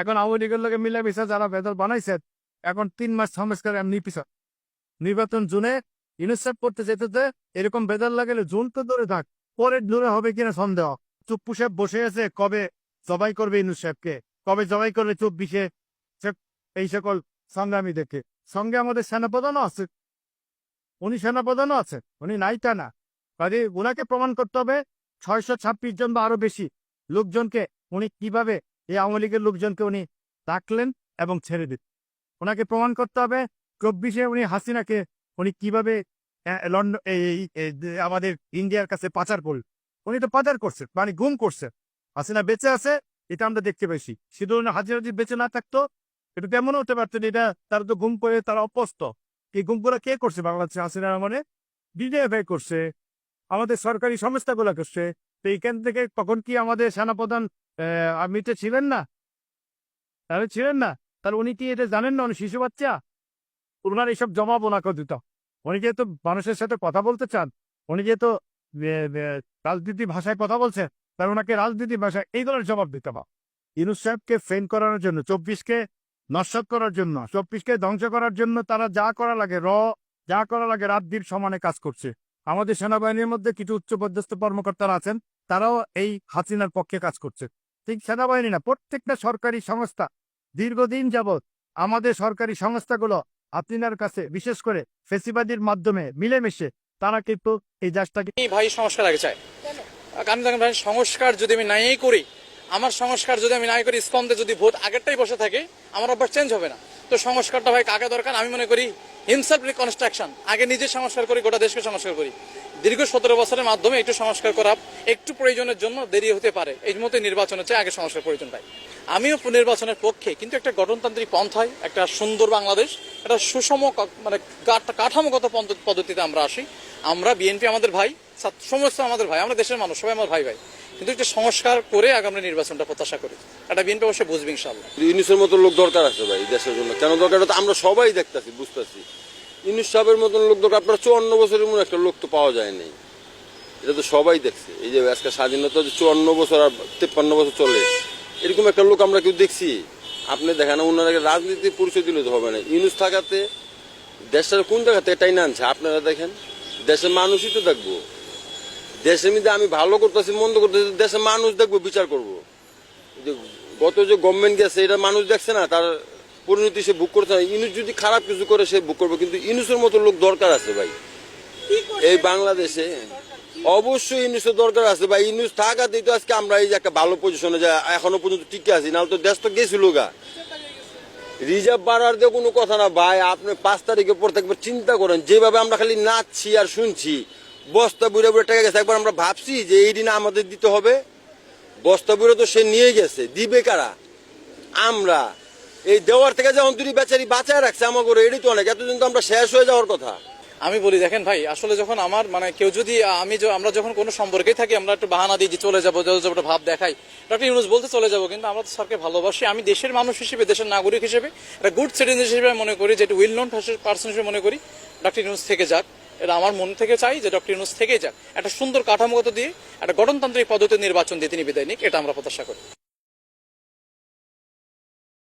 এখন আওয়ামী লীগের লোকে মিলামিশা যারা ভেজাল বানাইছে, এখন 3 মাস সংস্কার এমনি পিছাত। নির্বাচন জুনে ইউনিসেফ করতে যেতে এরকম ভেজাল লাগালে জুন তো দূরে থাক, পরে দূরে হবে কিনা সন্দেহ। চুপ্পু সাহেব বসে আছে কবে জবাই করবে ইউনিসেফকে, কবে জবাই করবে 24-এ এই সকল সংগ্রামী দেখে। সঙ্গে আমাদের সেনাপ্রধানও আছে, উনি সেনাপ্রধানও আছে, উনি নাই তা না। কাজে ওনাকে প্রমাণ করতে হবে 626 জন বা আরো বেশি লোকজনকে উনি কিভাবে এই আওয়ামী লীগের লোকজনকে উনি ডাকলেন এবং ছেড়ে দিন। ওনাকে প্রমাণ করতে হবে 24-এ উনি হাসিনাকে উনি কিভাবে লন্ডন আমাদের ইন্ডিয়ার কাছে পাচার করলেন। উনি তো পাচার করছে, মানে গুম করছে। হাসিনা বেঁচে আছে এটা আমরা দেখতে পেয়েছি। শুধু হাজিরা যদি বেঁচে না থাকতো এটা কেমন হতে পারতেন, এটা তারা তো গুম করে তারা অপস্ত। এই গুমগুলো কে করছে বাংলাদেশে? হাসিনার মানে ডিজিএফআই করছে, আমাদের সরকারি সংস্থাগুলো করছে। তো এইখান থেকে তখন কি আমাদের সেনাপ্রধান আর্মিতে ছিলেন না? তাহলে ছিলেন না, তাহলে উনি কি এটা জানেন না? উনি শিশু বাচ্চা? ওনার এইসব জবাব ওনাকে দিত। উনি যেহেতু মানুষের সাথে কথা বলতে চান, উনি যেহেতু রাজনীতি ভাষায় কথা বলছেন, তার ওনাকে রাজনীতি ভাষায় এইগুলোর জবাব দিতে হবে। ইউনূস সাহেবকে ফেন করানোর জন্য, 24-কে নস্যাৎ করার জন্য, 24-কে ধ্বংস করার জন্য তারা যা করা লাগে যা করা লাগে রাত দিন সমানে কাজ করছে। আমাদের সেনাবাহিনীর মধ্যে কিছু উচ্চপদস্থ কর্মকর্তারা আছেন, তারাও এই হাসিনার পক্ষে কাজ করছে। ঠিক সেনাবাহিনী না, প্রত্যেকটা সরকারি সংস্থা দীর্ঘদিন যাবৎ আমাদের সরকারি সংস্থাগুলো হাসিনার কাছে, বিশেষ করে ফেসিবাদীর মাধ্যমে মিলেমিশে তারা কিন্তু এই দেশটাকে ভাই সংস্কার আগে চাই। কারণ দেখেন ভাই, সংস্কার যদি আমি নাই করি, আমার সংস্কার যদি আমি নাই করি, স্কন্ধে যদি ভোট আগেরটাই বসে থাকে, আমার অভ্যাস চেঞ্জ হবে না। তো সংস্কারটা ভাই কাকে দরকার? আমি মনে করি হিমসেলফ রিকনস্ট্রাকশন। আগে নিজে সংস্কার করি, গোটা দেশকে সংস্কার করি। দীর্ঘ 17 বছরের মাধ্যমে একটু সংস্কার করা একটু প্রয়োজনের জন্য দেরি হতে পারে, এই মতে নির্বাচনের চেয়ে আগে সংস্কার প্রয়োজন পাই। আমিও নির্বাচনের পক্ষে, কিন্তু একটা গঠনতান্ত্রিক পন্থায় একটা সুন্দর বাংলাদেশ, একটা সুষম মানে কাঠামোগত পদ্ধতিতে আমরা আসি। আমরা বিএনপি আমাদের ভাই, সমস্ত আমাদের ভাই, আমরা দেশের মানুষ, সবাই আমার ভাই ভাই, কিন্তু একটা সংস্কার করে আগে আমরা নির্বাচনটা প্রত্যাশা করি। এটা বিএনপি অবশ্যই বুঝবে ইনশাআল্লাহ। ইউনূসের মতো লোক দরকার আছে ভাই দেশের জন্য। কেন দরকার আমরা সবাই দেখতেছি, বুঝতেছি। ইউনূস সাহেবের মতন লোক দরকার। আপনার 54 বছরের মতো একটা লোক তো পাওয়া যায় নাই, এটা তো সবাই দেখছে। এই যে আজকে স্বাধীনতা 54 বছর আর 53 বছর চলে, এরকম একটা লোক আমরা কেউ দেখছি? আপনি দেখেন না, ওনারা রাজনীতি পরিচয় দিলে তো হবে না। ইউনূস থাকাতে দেশটা কোন জায়গা থেকে টাইনা আনছে আপনারা দেখেন। দেশের মানুষই তো দেখবো। দেশের মধ্যে আমি ভালো করতেছি মন্দ করতেছি, দেশের মানুষ দেখবো, বিচার করবো। গত যে গভর্নমেন্ট গেছে এটা মানুষ দেখছে না, তার পরিণতি সে ভোগ করছে না। ইউনূস যদি খারাপ কিছু করে সে ভোগ করবে, কিন্তু ইউনূসের মতো লোক দরকার আছে ভাই এই বাংলাদেশে। অবশ্যই ইউনূসের দরকার আছে ভাই। ইউনূস থাকাতেই তো আজকে আমরা এই যে একটা ভালো পজিশনে যা এখনো পর্যন্ত টিকে আছি, নাহলে তো দেশ তো গেছিল গা। রিজার্ভ বাড়ার দিয়ে কোনো কথা না ভাই। আপনি 5 তারিখের পর একবার চিন্তা করেন, যেভাবে আমরা খালি নাচছি আর শুনছি, বস্তা বুড়ে বুড়ে টাকা গেছে। একবার আমরা ভাবছি যে এই দিনে আমাদের দিতে হবে, বস্তা বুড়ে তো সে নিয়ে গেছে, দিবে কারা? আমরা এই দেওয়ার থেকে যে অন্তরি বেচারি বাঁচায় রাখছে আমাকে, এটাই তো অনেক। এতদিন তো আমরা শেষ হয়ে যাওয়ার কথা। আমি বলি দেখেন ভাই, আসলে যখন আমার মানে কেউ যদি আমরা যখন কোনো সম্পর্কেই থাকি, আমরা একটু বাহানা দিয়ে চলে যাবো, একটা ভাব দেখাই, ডক্টর ইউনূস বলতে চলে যাবো, কিন্তু আমরা তো স্যারকে ভালোবাসি। আমি দেশের মানুষ হিসেবে, দেশের নাগরিক হিসেবে, একটা গুড সিটিজেন হিসেবে মনে করি, যে উইল নোন পার্সন হিসেবে মনে করি ডক্টর ইউনূস থেকে যাক। এটা আমার মন থেকে চাই যে ডক্টর ইউনূস থেকেই যাক, একটা সুন্দর কাঠামোগত দিয়ে, একটা গঠনতান্ত্রিক পদ্ধতির নির্বাচন দিয়ে তিনি বিদায় নিক, এটা আমরা প্রত্যাশা করি।